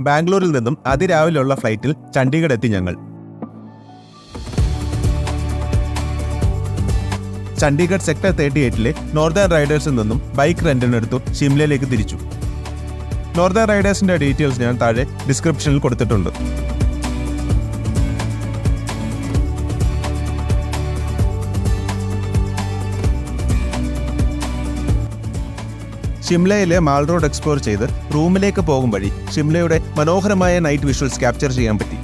ബാംഗ്ലൂരിൽ നിന്നും അതിരാവിലെയുള്ള ഫ്ലൈറ്റിൽ ചണ്ഡീഗഡ് എത്തി ഞങ്ങൾ. ചണ്ഡീഗഡ് സെക്ടർ 38-ലെ നോർത്തേൺ റൈഡേഴ്സിൽ നിന്നും ബൈക്ക് റെന്റിനെടുത്തു ഷിംലയിലേക്ക് തിരിച്ചു. നോർത്തേൺ റൈഡേഴ്സിന്റെ ഡീറ്റെയിൽസ് ഞാൻ താഴെ ഡിസ്ക്രിപ്ഷനിൽ കൊടുത്തിട്ടുണ്ട്. ഷിംലയിലെ മാൾ റോഡ് എക്സ്പ്ലോർ ചെയ്ത് റൂമിലേക്ക് പോകും വഴി ഷിംലയുടെ മനോഹരമായ നൈറ്റ് വിഷ്വൽസ് ക്യാപ്ചർ ചെയ്യാൻ പറ്റി.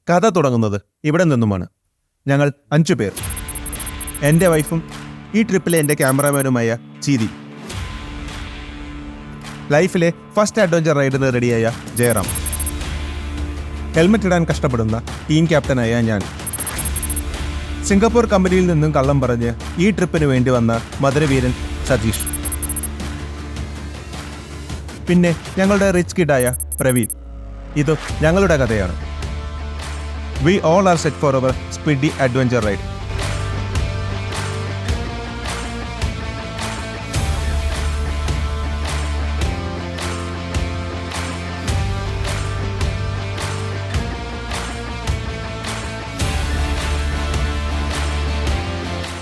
കഥ തുടങ്ങുന്നത് ഇവിടെ നിന്നുമാണ്. ഞങ്ങൾ 5 പേർ, എൻ്റെ വൈഫും ഈ ട്രിപ്പിലെ എൻ്റെ ക്യാമറാമാനുമായ ചീരി, ലൈഫിലെ ഫസ്റ്റ് അഡ്വഞ്ചർ റൈഡിന് റെഡിയായ ജയറാം, ഹെൽമെറ്റ് ഇടാൻ കഷ്ടപ്പെടുന്ന ടീം ക്യാപ്റ്റനായ ഞാൻ, സിംഗപ്പൂർ കമ്പനിയിൽ നിന്നും കള്ളം പറഞ്ഞ് ഈ ട്രിപ്പിന് വേണ്ടി വന്ന മധുരവീരൻ സതീഷ്, പിന്നെ ഞങ്ങളുടെ റിച്ച് കിഡായ പ്രവീൺ. ഇത് ഞങ്ങളുടെ കഥയാണ്. We all are set for our speedy adventure ride.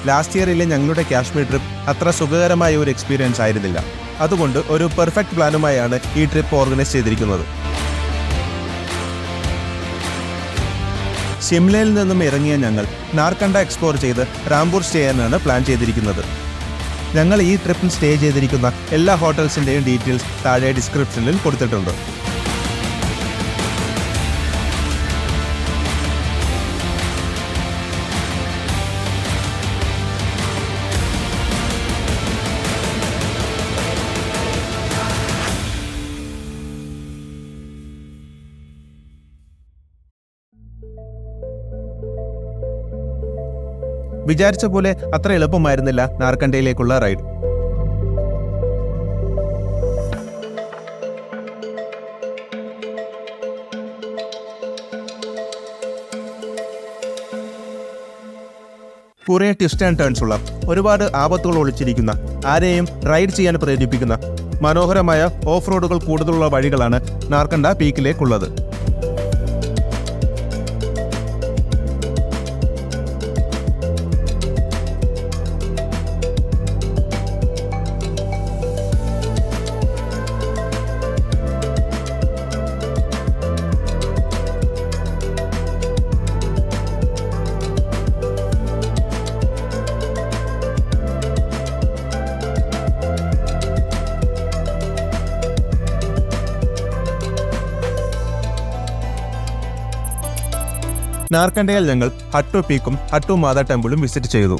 Last ഇയറിലെ ഞങ്ങളുടെ കാശ്മീർ ട്രിപ്പ് അത്ര സുഖകരമായ ഒരു എക്സ്പീരിയൻസ് ആയിരുന്നില്ല. അതുകൊണ്ട് ഒരു പെർഫെക്റ്റ് പ്ലാനുമായാണ് ഈ ട്രിപ്പ് ഓർഗനൈസ് ചെയ്തിരിക്കുന്നത്. ഷിംലയിൽ നിന്നും ഇറങ്ങിയ ഞങ്ങൾ നാർക്കണ്ട എക്സ്പ്ലോർ ചെയ്ത് റാംപൂർ സ്റ്റേ ചെയ്യാനാണ് പ്ലാൻ ചെയ്തിരിക്കുന്നത്. ഞങ്ങൾ ഈ ട്രിപ്പിൽ സ്റ്റേ ചെയ്തിരിക്കുന്ന എല്ലാ ഹോട്ടൽസിൻ്റെയും ഡീറ്റെയിൽസ് താഴെ ഡിസ്ക്രിപ്ഷനിൽ കൊടുത്തിട്ടുണ്ട്. വിചാരിച്ച പോലെ അത്ര എളുപ്പമായിരുന്നില്ല നാർക്കണ്ടയിലേക്കുള്ള റൈഡ്. കുറേ ട്വിസ്റ്റ് ആൻഡ് ടേൺസ് ഉള്ള, ഒരുപാട് ആപത്തുകൾ ഒളിച്ചിരിക്കുന്ന, ആരെയും റൈഡ് ചെയ്യാൻ പ്രേരിപ്പിക്കുന്ന മനോഹരമായ ഓഫ് റോഡുകൾ കൂടുതലുള്ള വഴികളാണ് നാർക്കണ്ട പീക്കിലേക്കുള്ളത്. നാർക്കണ്ടയിൽ ഞങ്ങൾ ഹട്ടു പീക്കും ഹട്ടു മാതാ ടെമ്പിളും വിസിറ്റ് ചെയ്തു.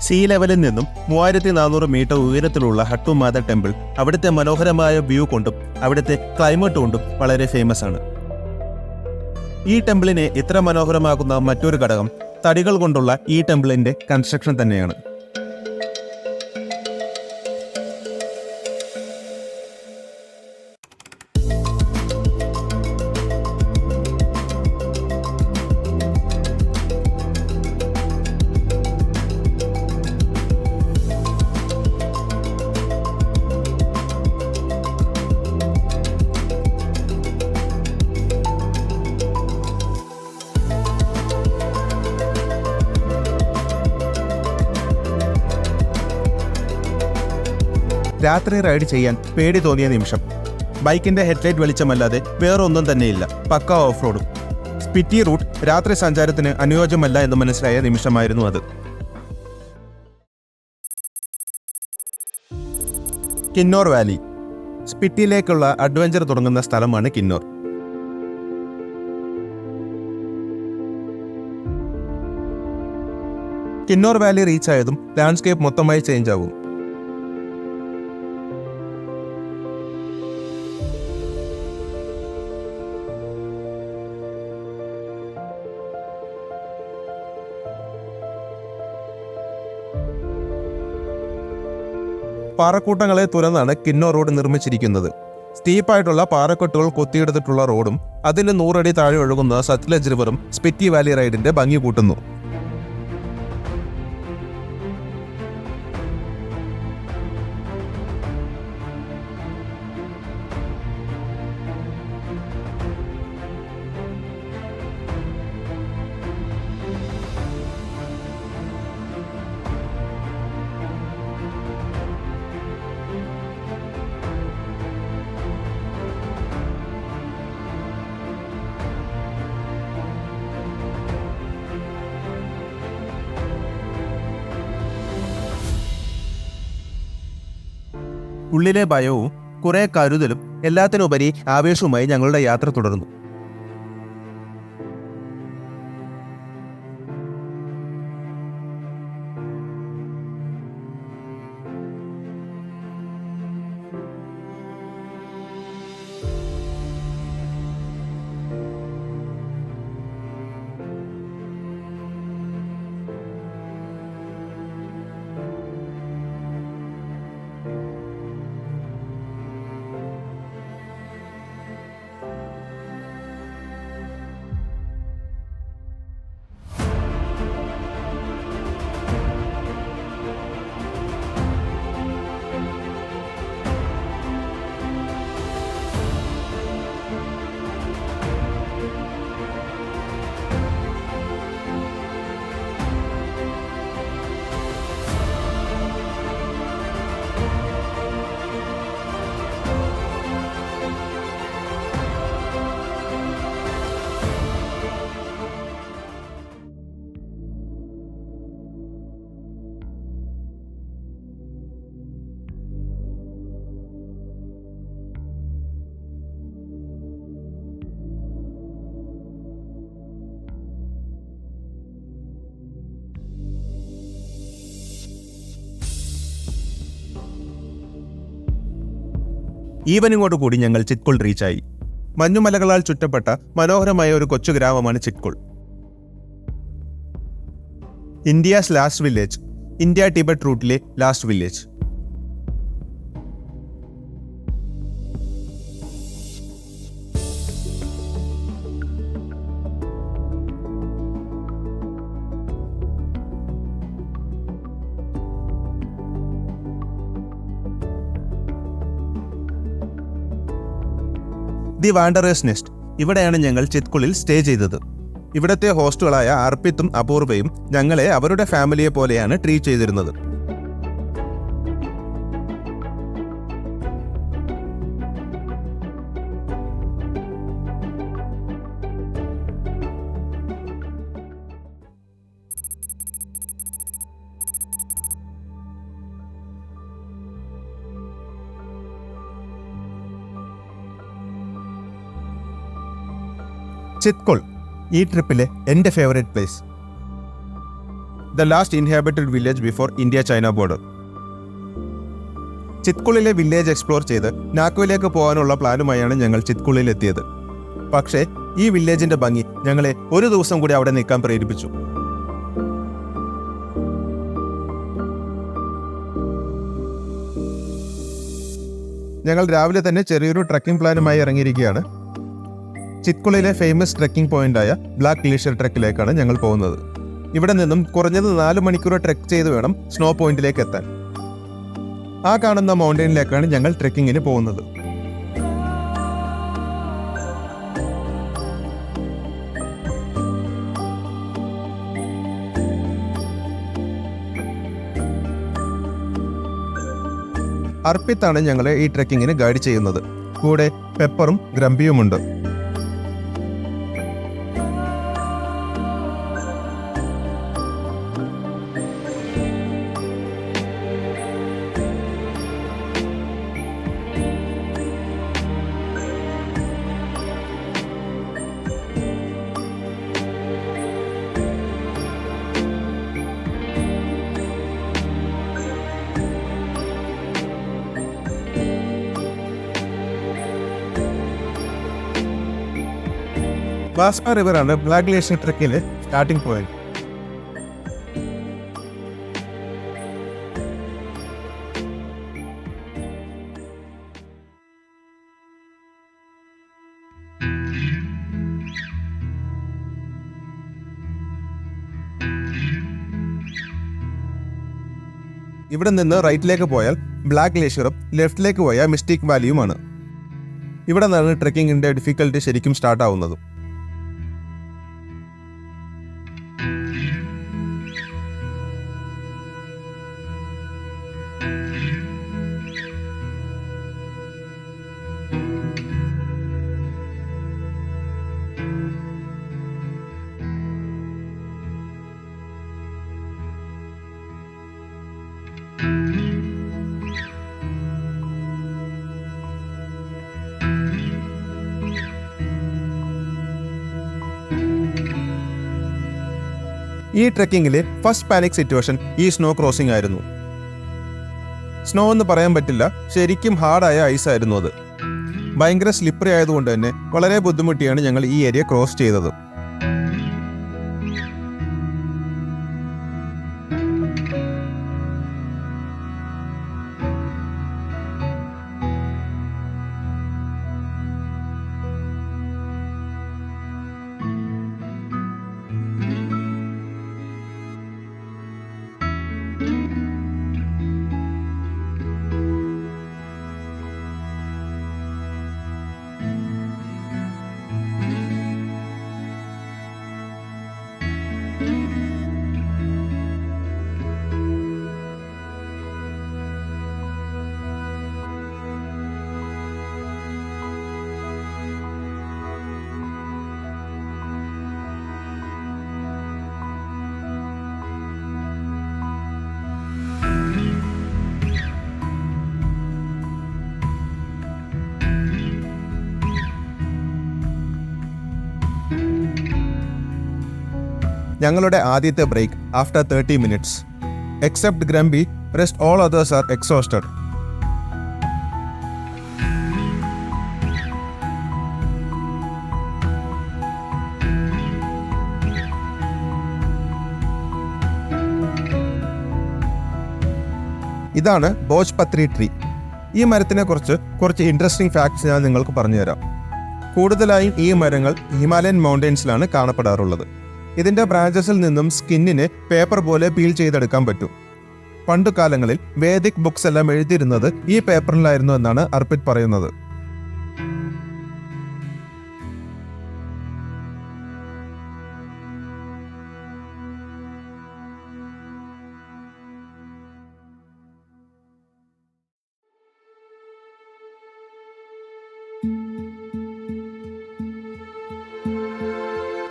സീ ലെവലിൽ നിന്നും 3400 മീറ്റർ ഉയരത്തിലുള്ള ഹട്ടു മാതാ ടെമ്പിൾ അവിടുത്തെ മനോഹരമായ വ്യൂ കൊണ്ടും അവിടുത്തെ ക്ലൈമറ്റ് കൊണ്ടും വളരെ ഫേമസ് ആണ്. ഈ ടെമ്പിളിനെ ഇത്ര മനോഹരമാക്കുന്ന മറ്റൊരു ഘടകം തടികൾ കൊണ്ടുള്ള ഈ ടെമ്പിളിന്റെ കൺസ്ട്രക്ഷൻ തന്നെയാണ്. രാത്രി റൈഡ് ചെയ്യാൻ പേടി തോന്നിയ നിമിഷം. ബൈക്കിന്റെ ഹെഡ്ലൈറ്റ് വെളിച്ചമല്ലാതെ വേറൊന്നും തന്നെയില്ല. പക്ക ഓഫ് റോഡും. സ്പിറ്റി റൂട്ട് രാത്രി സഞ്ചാരത്തിന് അനുയോജ്യമല്ല എന്ന് മനസ്സിലായ നിമിഷമായിരുന്നു അത്. കിന്നോർ വാലി, സ്പിറ്റിയിലേക്കുള്ള അഡ്വഞ്ചർ തുടങ്ങുന്ന സ്ഥലമാണ് കിന്നോർ. കിന്നോർ വാലി റീച്ച് ആയതും ലാൻഡ്സ്കേപ്പ് മൊത്തമായി ചേഞ്ച് ആവും. പാറക്കൂട്ടങ്ങളെ തുരന്നാണ് കിന്നോർ റോഡ് നിർമ്മിച്ചിരിക്കുന്നത്. സ്റ്റീപ്പായിട്ടുള്ള പാറക്കെട്ടുകൾ കൊത്തിയെടുത്തിട്ടുള്ള റോഡും അതിന് 100 അടി താഴെ ഒഴുകുന്ന സത്ലജ് റിവറും സ്പിറ്റി വാലി റൈഡിന്റെ ഭംഗി കൂട്ടുന്നു. ഉള്ളിലെ ഭയവും കുറെ കരുതലും എല്ലാത്തിനുപരി ആവേശവുമായി ഞങ്ങളുടെ യാത്ര തുടർന്നു. ഈവനിങ്ങോട് കൂടി ഞങ്ങൾ ചിത്കുൾ റീച്ചായി. മഞ്ഞുമലകളാൽ ചുറ്റപ്പെട്ട മനോഹരമായ ഒരു കൊച്ചു ഗ്രാമമാണ് Chitkul. India's last village, India Tibet റൂട്ടിലെ last village. The Wanderers Nest, ഇവിടെയാണ് ഞങ്ങൾ ചിത്കുളിൽ സ്റ്റേ ചെയ്തത്. ഇവിടത്തെ ഹോസ്റ്റുകളായ അർപ്പിത്തും അപൂർവയും ഞങ്ങളെ അവരുടെ ഫാമിലിയെ പോലെയാണ് ട്രീറ്റ് ചെയ്തിരുന്നത്. ചിത്കുൾ ഈ ട്രിപ്പിലെ എൻ്റെ favourite place. The last inhabited village before India China border. ചിത്കുളിലെ വില്ലേജ് എക്സ്പ്ലോർ ചെയ്ത് നാക്കോയിലേക്ക് പോകാനുള്ള പ്ലാനുമായാണ് ഞങ്ങൾ ചിത്കുളിൽ എത്തിയത്. പക്ഷേ ഈ വില്ലേജിന്റെ ഭംഗി ഞങ്ങളെ ഒരു ദിവസം കൂടി അവിടെ നിൽക്കാൻ പ്രേരിപ്പിച്ചു. ഞങ്ങൾ രാവിലെ തന്നെ ചെറിയൊരു ട്രക്കിംഗ് പ്ലാനുമായി ഇറങ്ങിയിരിക്കുകയാണ്. ചിത്കുളിലെ ഫേമസ് ട്രെക്കിംഗ് പോയിന്റായ ബ്ലാക്ക് ഗ്ലേഷ്യർ ട്രെക്കിലേക്കാണ് ഞങ്ങൾ പോകുന്നത്. ഇവിടെ നിന്നും കുറഞ്ഞത് 4 മണിക്കൂർ ട്രെക്ക് ചെയ്ത് വേണം സ്നോ പോയിന്റിലേക്ക് എത്താൻ. ആ കാണുന്ന മൗണ്ടൈനിലേക്കാണ് ഞങ്ങൾ ട്രെക്കിങ്ങിന് പോകുന്നത്. അർപ്പിത്താണ് ഞങ്ങളെ ഈ ട്രെക്കിങ്ങിന് ഗൈഡ് ചെയ്യുന്നത്. കൂടെ പെപ്പറും ഗ്രംപിയുമുണ്ട്. വാസ്മ റിവറാണ് ബ്ലാക്ക് ഗ്ലേഷ്യർ ട്രെക്കിലെ സ്റ്റാർട്ടിംഗ് പോയിന്റ്. ഇവിടെ നിന്ന് റൈറ്റിലേക്ക് പോയാൽ ബ്ലാക്ക് ഗ്ലേഷ്യറും ലെഫ്റ്റിലേക്ക് പോയാൽ മിസ്റ്റിക് വാലിയുമാണ്. ഇവിടെ നിന്നാണ് ട്രെക്കിങ്ങിന്റെ ഡിഫിക്കൽട്ടി ശരിക്കും സ്റ്റാർട്ട് ആവുന്നത്. ഈ ട്രെക്കിങ്ങിലെ ഫസ്റ്റ് പാനിക് സിറ്റുവേഷൻ ഈ സ്നോ ക്രോസിംഗ് ആയിരുന്നു. സ്നോ എന്ന് പറയാൻ പറ്റില്ല, ശരിക്കും ഹാർഡായ ഐസ് ആയിരുന്നു അത്. ഭയങ്കര സ്ലിപ്പറി ആയതുകൊണ്ട് തന്നെ വളരെ ബുദ്ധിമുട്ടിയാണ് ഞങ്ങൾ ഈ ഏരിയ ക്രോസ് ചെയ്തത്. ഞങ്ങളുടെ ആദ്യത്തെ break after 30 minutes. Except Grumpy, rest all others are exhausted. ഇതാണ് ഭോജ്പത്രി ട്രീ. ഈ മരത്തിനെ കുറിച്ച് കുറച്ച് ഇൻട്രസ്റ്റിംഗ് ഫാക്ട്സ് ഞാൻ നിങ്ങൾക്ക് പറഞ്ഞുതരാം. കൂടുതലായും ഈ മരങ്ങൾ ഹിമാലയൻ മൗണ്ടെയ്ൻസിലാണ് കാണപ്പെടാറുള്ളത്. ഇതിന്റെ ബ്രാഞ്ചസിൽ നിന്നും സ്കിന്നിനെ പേപ്പർ പോലെ പീൽ ചെയ്തെടുക്കാൻ പറ്റും. പണ്ടുകാലങ്ങളിൽ വേദിക് ബുക്സ് എല്ലാം എഴുതിയിരുന്നത് ഈ പേപ്പറിലായിരുന്നു എന്നാണ് അർപ്പിത് പറയുന്നത്.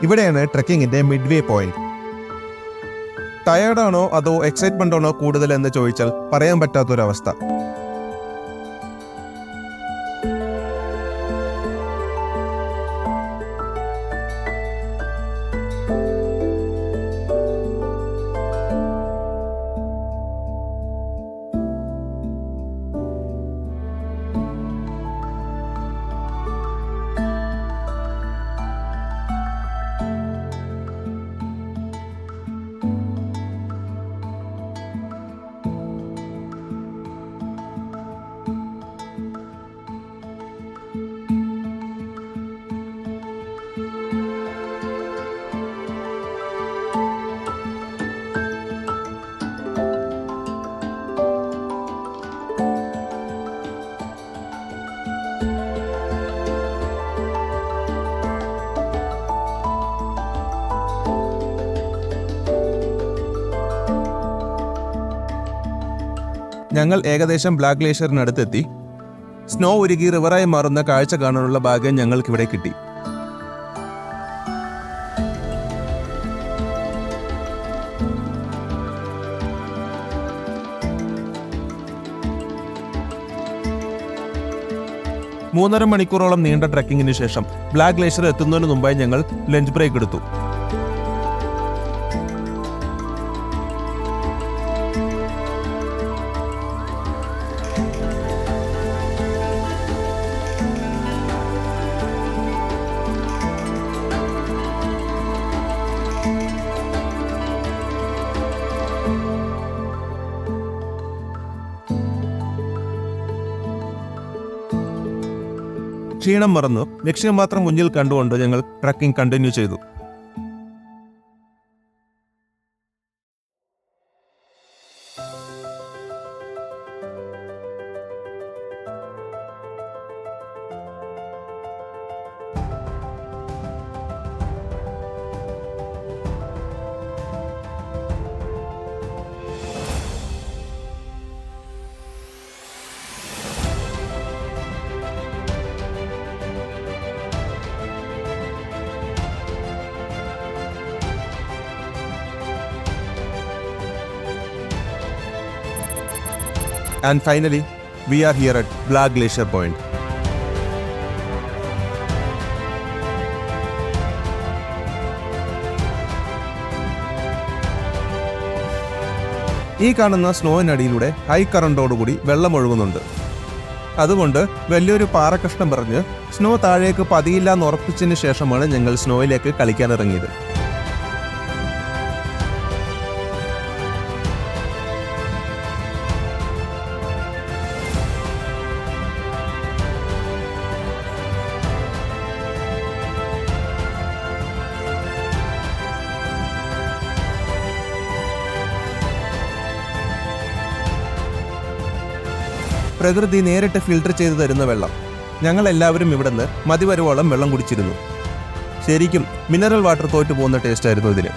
ഇവിടെയാണ് ട്രെക്കിങ്ങിന്റെ മിഡ്വേ പോയിന്റ്. ടയേർഡാണോ അതോ എക്സൈറ്റ്മെന്റ് ആണോ കൂടുതൽ എന്ന് ചോദിച്ചാൽ പറയാൻ പറ്റാത്തൊരവസ്ഥ. ഞങ്ങൾ ഏകദേശം ബ്ലാക്ക് ഗ്ലേഷ്യറിനടുത്തെത്തി. സ്നോ ഉരുകി റിവറായി മാറുന്ന കാഴ്ച കാണാനുള്ള ഭാഗ്യം ഞങ്ങൾക്കിവിടെ കിട്ടി. മൂന്നര മണിക്കൂറോളം നീണ്ട ട്രെക്കിങ്ങിന് ശേഷം ബ്ലാക്ക് ഗ്ലേഷ്യർ എത്തുന്നതിന് മുമ്പായി ഞങ്ങൾ ലഞ്ച് ബ്രേക്ക് എടുത്തു. ക്ഷീണം മറന്നു ലക്ഷ്യം മാത്രം മുന്നിൽ കണ്ടുകൊണ്ട് ഞങ്ങൾ ട്രക്കിംഗ് കണ്ടിന്യൂ ചെയ്തു. And finally, we are here at Black Glacier Point. ഈ കാണുന്ന സ്നോയിനടിയിലൂടെ ഹൈ കറണ്ടോടുകൂടി വെള്ളം ഒഴുകുന്നുണ്ട്. അതുകൊണ്ട് വലിയൊരു പാറക്കഷ്ണം പറഞ്ഞ് സ്നോ താഴേക്ക് പതിയില്ല എന്ന് ഉറപ്പിച്ചതിന് ശേഷമാണ് ഞങ്ങൾ സ്നോയിലേക്ക് കളിക്കാനിറങ്ങിയത്. പ്രകൃതി നേരിട്ട് ഫിൽട്ടർ ചെയ്ത് തരുന്ന വെള്ളം. ഞങ്ങൾ എല്ലാവരും ഇവിടുന്ന് മതിവരുവോളം വെള്ളം കുടിച്ചിരുന്നു. ശരിക്കും മിനറൽ വാട്ടർ തോറ്റു പോകുന്ന ടേസ്റ്റ് ആയിരുന്നു ഇതിന്.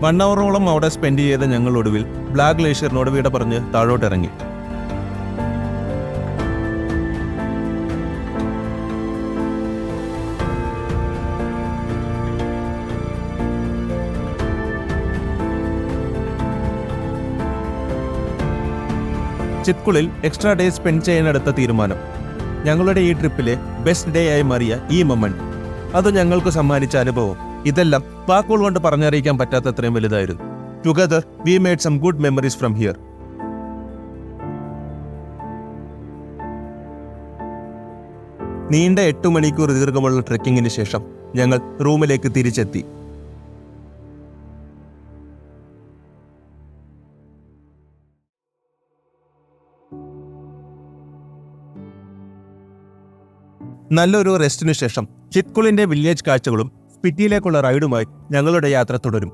വൺ അവറോളം അവിടെ സ്പെൻഡ് ചെയ്ത ഞങ്ങൾ ഒടുവിൽ ബ്ലാക്ക് ഗ്ലേഷ്യറിനോട് വിട പറഞ്ഞ് താഴോട്ടിറങ്ങി. ചിത്കുളിൽ എക്സ്ട്രാ ഡേ സ്പെൻഡ് ചെയ്യാനെടുത്ത തീരുമാനം ഞങ്ങളുടെ ഈ ട്രിപ്പിലെ ബെസ്റ്റ് ഡേ ആയി മാറിയ ഈ മൊമെന്റ്, അത് ഞങ്ങൾക്ക് സമ്മാനിച്ച അനുഭവം, ഇതെല്ലാം വാക്കുകൾ കൊണ്ട് പറഞ്ഞറിയിക്കാൻ പറ്റാത്തത്രയും വലുതായിരുന്നു. Together we made some good memories from here. നീണ്ട 8 മണിക്കൂർ ദീർഘമുള്ള ട്രെക്കിങ്ങിന് ശേഷം ഞങ്ങൾ റൂമിലേക്ക് തിരിച്ചെത്തി. നല്ലൊരു റെസ്റ്റിനു ശേഷം ചിത്കുളിന്റെ വില്ലേജ് കാഴ്ചകളും സ്പിറ്റിയിലേക്കുള്ള റൈഡുമായി ഞങ്ങളുടെ യാത്ര തുടരും.